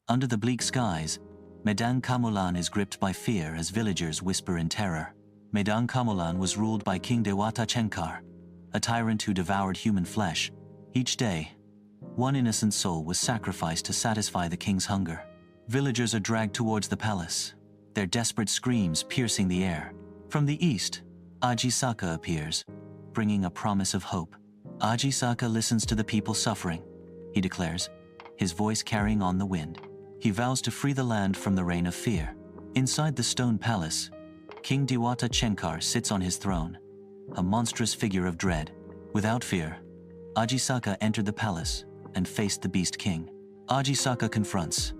Under the bleak skies, Medan Kamolan is gripped by fear as villagers whisper in terror. Medan Kamolan was ruled by King Dewata Chenkar, a tyrant who devoured human flesh. Each day, one innocent soul was sacrificed to satisfy the king's hunger. Villagers are dragged towards the palace, their desperate screams piercing the air. From the east, Aji Saka appears, bringing a promise of hope. Aji Saka listens to the people suffering, he declares, his voice carrying on the wind. He vows to free the land from the reign of fear. Inside the stone palace, King Dewata Chenkar sits on his throne, a monstrous figure of dread. Without fear, Aji Saka entered the palace and faced the Beast King. Aji Saka confronts,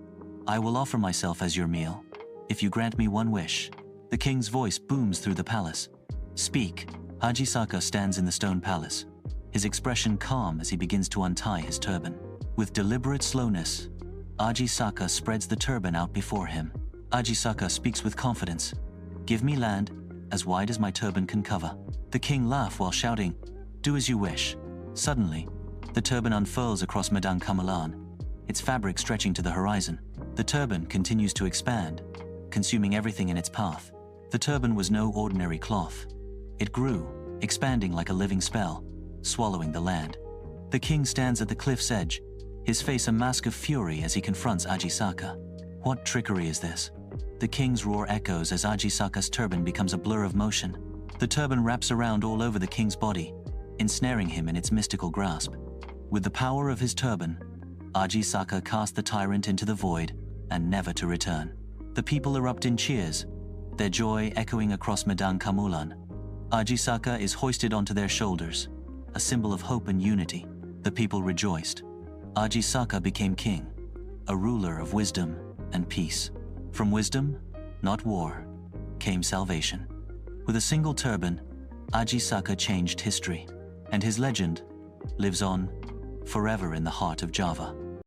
"I will offer myself as your meal, if you grant me one wish." The king's voice booms through the palace. "Speak." Aji Saka stands in the stone palace, his expression calm as he begins to untie his turban. With deliberate slowness, Aji Saka spreads the turban out before him. Aji Saka speaks with confidence. "Give me land, as wide as my turban can cover." The king laughs while shouting, "Do as you wish." Suddenly, the turban unfurls across Medan Kamolan, its fabric stretching to the horizon. The turban continues to expand, consuming everything in its path. The turban was no ordinary cloth. It grew, expanding like a living spell, swallowing the land. The king stands at the cliff's edge, his face a mask of fury as he confronts Aji Saka. What trickery is this? The king's roar echoes as Aji Saka's turban becomes a blur of motion. The turban wraps around all over the king's body, ensnaring him in its mystical grasp. With the power of his turban, Aji Saka cast the tyrant into the void and never to return. The people erupt in cheers, their joy echoing across Medan Kamolan. Aji Saka is hoisted onto their shoulders, a symbol of hope and unity. The people rejoiced. Aji Saka became king, a ruler of wisdom and peace. From wisdom, not war, came salvation. With a single turban, Aji Saka changed history, and his legend lives on forever in the heart of Java.